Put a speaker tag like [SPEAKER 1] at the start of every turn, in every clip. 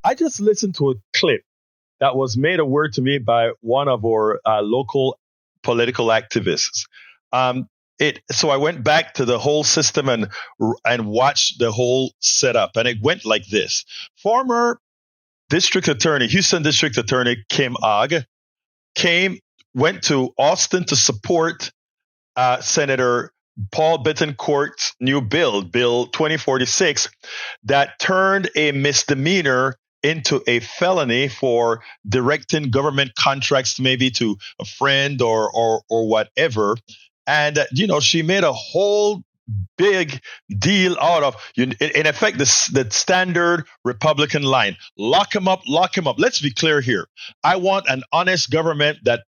[SPEAKER 1] I just listened to a clip that was made aware to me by one of our local political activists. So I went back to the whole system and watched the whole setup, and it went like this. Former Houston District Attorney Kim Ogg went to Austin to support Senator Paul Bettencourt's new Bill 2046, that turned a misdemeanor into a felony for directing government contracts maybe to a friend or whatever. And, she made a whole big deal out of, in effect, the standard Republican line. Lock him up, lock him up. Let's be clear here. I want an honest government that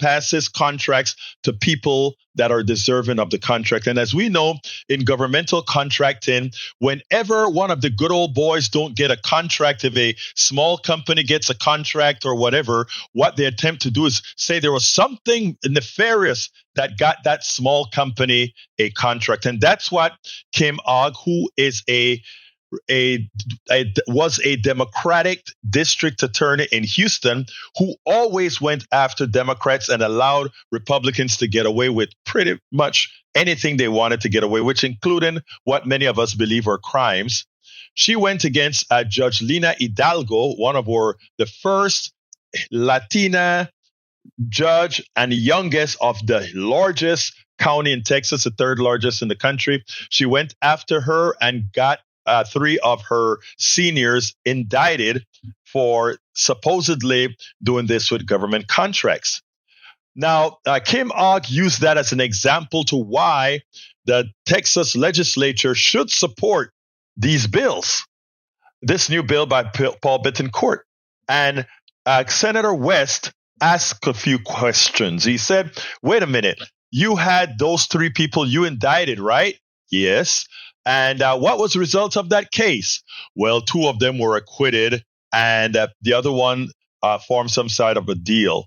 [SPEAKER 1] passes contracts to people that are deserving of the contract. And as we know, in governmental contracting, whenever one of the good old boys don't get a contract, if a small company gets a contract or whatever, what they attempt to do is say there was something nefarious that got that small company a contract. And that's what Kim Ogg, who is was a Democratic district attorney in Houston, who always went after Democrats and allowed Republicans to get away with pretty much anything they wanted to get away with, including what many of us believe are crimes. She went against Judge Lina Hidalgo, the first Latina judge and youngest of the largest county in Texas, the third largest in the country. She went after her and got 3 of her seniors indicted for supposedly doing this with government contracts. Now, Kim Ogg used that as an example to why the Texas legislature should support these bills, this new bill by Paul Bettencourt. And Senator West asked a few questions. He said, wait a minute, you had those 3 people you indicted, right? Yes. And what was the result of that case? Well, 2 of them were acquitted, and the other one formed some side of a deal.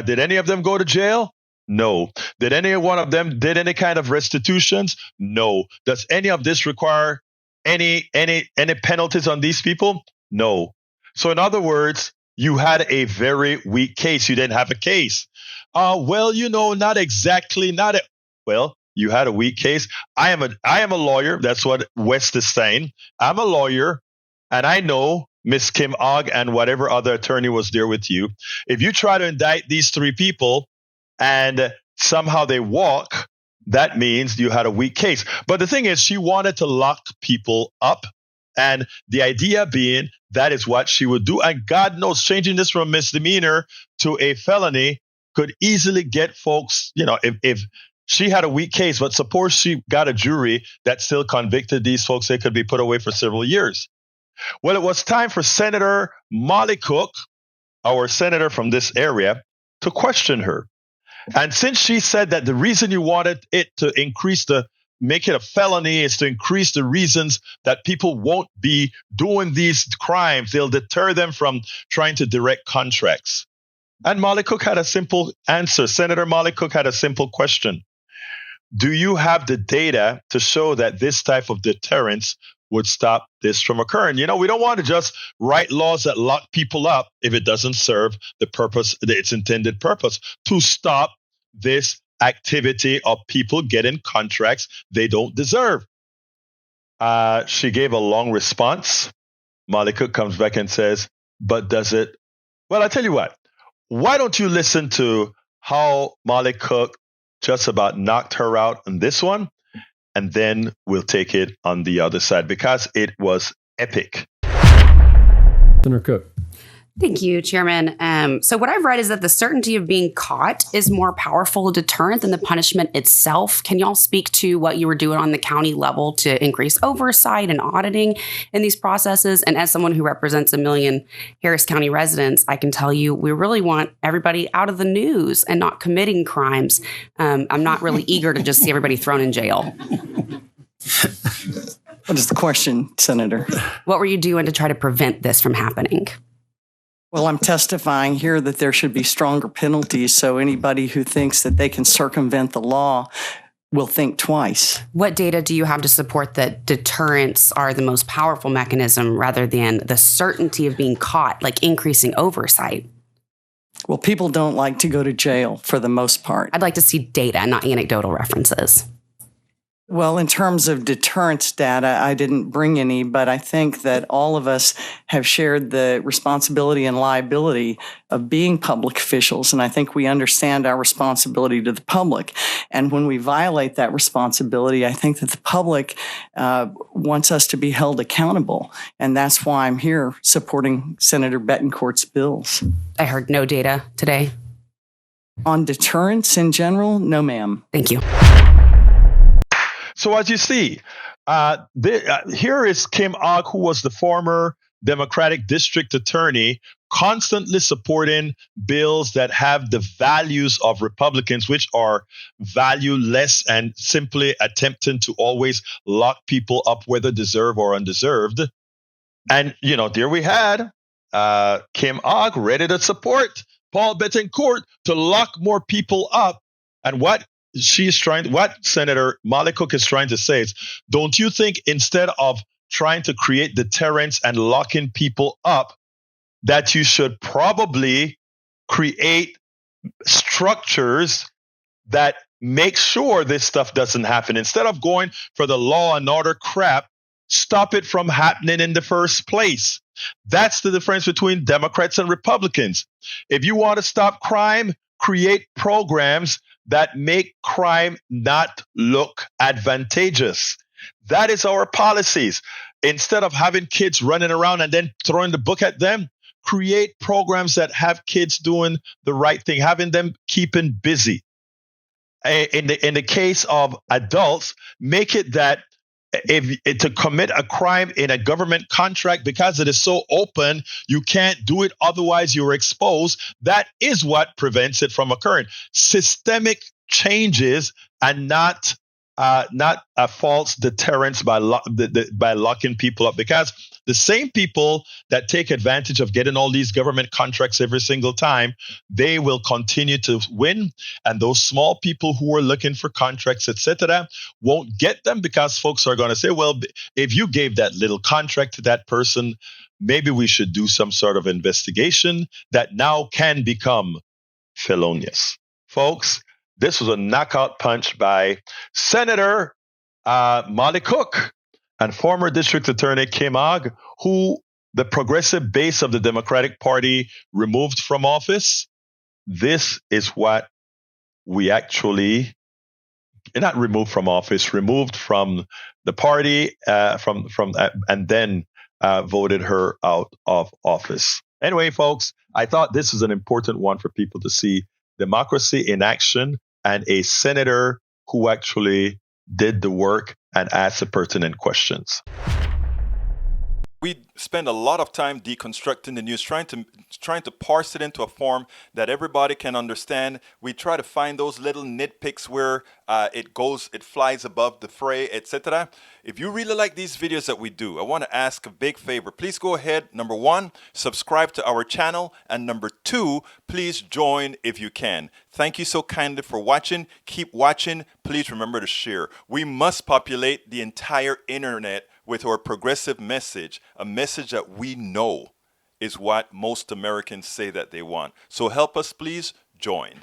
[SPEAKER 1] Did any of them go to jail? No. Did any one of them did any kind of restitutions? No. Does any of this require any penalties on these people? No. So in other words, you had a very weak case. You didn't have a case. Well, not exactly. Well, you had a weak case. I am a lawyer. That's what West is saying. I'm a lawyer, and I know Miss Kim Ogg and whatever other attorney was there with you. If you try to indict these 3 people and somehow they walk, that means you had a weak case. But the thing is, she wanted to lock people up, and the idea being that is what she would do. And God knows, changing this from a misdemeanor to a felony could easily get folks, if she had a weak case, but suppose she got a jury that still convicted these folks, they could be put away for several years. Well, it was time for Senator Molly Cook, our senator from this area, to question her. And since she said that the reason you wanted it to make it a felony is to increase the reasons that people won't be doing these crimes, they'll deter them from trying to direct contracts. And Molly Cook had a simple answer. Senator Molly Cook had a simple question. Do you have the data to show that this type of deterrence would stop this from occurring? We don't want to just write laws that lock people up if it doesn't serve the purpose, its intended purpose, to stop this activity of people getting contracts they don't deserve. She gave a long response. Molly Cook comes back and says, but does it? Well, I tell you what, why don't you listen to how Molly Cook just about knocked her out on this one, and then we'll take it on the other side because it was epic.
[SPEAKER 2] Senator Cook.
[SPEAKER 3] Thank you, Chairman. So what I've read is that the certainty of being caught is more powerful a deterrent than the punishment itself. Can y'all speak to what you were doing on the county level to increase oversight and auditing in these processes? And as someone who represents 1 million Harris County residents, I can tell you we really want everybody out of the news and not committing crimes. I'm not really eager to just see everybody thrown in jail.
[SPEAKER 4] What is the question, Senator?
[SPEAKER 3] What were you doing to try to prevent this from happening?
[SPEAKER 4] Well, I'm testifying here that there should be stronger penalties, so anybody who thinks that they can circumvent the law will think twice.
[SPEAKER 3] What data do you have to support that deterrents are the most powerful mechanism rather than the certainty of being caught, like increasing oversight?
[SPEAKER 4] Well, people don't like to go to jail for the most part.
[SPEAKER 3] I'd like to see data, not anecdotal references.
[SPEAKER 4] Well, in terms of deterrence data, I didn't bring any, but I think that all of us have shared the responsibility and liability of being public officials, and I think we understand our responsibility to the public. And when we violate that responsibility, I think that the public wants us to be held accountable, and that's why I'm here supporting Senator Bettencourt's bills.
[SPEAKER 3] I heard no data today.
[SPEAKER 4] On deterrence in general, no, ma'am.
[SPEAKER 3] Thank you.
[SPEAKER 1] So as you see, here is Kim Ogg, who was the former Democratic District Attorney, constantly supporting bills that have the values of Republicans, which are valueless and simply attempting to always lock people up, whether deserved or undeserved. And, there we had Kim Ogg ready to support Paul Bettencourt to lock more people up. And what Senator Molly Cook is trying to say is, don't you think instead of trying to create deterrence and locking people up, that you should probably create structures that make sure this stuff doesn't happen? Instead of going for the law and order crap, stop it from happening in the first place. That's the difference between Democrats and Republicans. If you want to stop crime, create programs that make crime not look advantageous. That is our policies. Instead of having kids running around and then throwing the book at them, create programs that have kids doing the right thing, having them keeping busy. In the case of adults, make it that if to commit a crime in a government contract, because it is so open, you can't do it. Otherwise, you're exposed. That is what prevents it from occurring. Systemic changes and not a false deterrence by locking people up, because the same people that take advantage of getting all these government contracts every single time, they will continue to win. And those small people who are looking for contracts, etc., won't get them, because folks are going to say, well, if you gave that little contract to that person, maybe we should do some sort of investigation that now can become felonious. Folks, this was a knockout punch by Senator Molly Cook and former District Attorney Kim Ogg, who the progressive base of the Democratic Party removed from office. This is what we actually, not removed from office, removed from the party, and then voted her out of office. Anyway, folks, I thought this is an important one for people to see. Democracy in action, and a senator who actually did the work and asked the pertinent questions.
[SPEAKER 5] We spend a lot of time deconstructing the news, trying to parse it into a form that everybody can understand. We try to find those little nitpicks where it flies above the fray, etc. If you really like these videos that we do, I want to ask a big favor. Please go ahead. Number one, subscribe to our channel. And number two, please join if you can. Thank you so kindly for watching. Keep watching. Please remember to share. We must populate the entire internet with our progressive message, a message that we know is what most Americans say that they want. So help us, please join.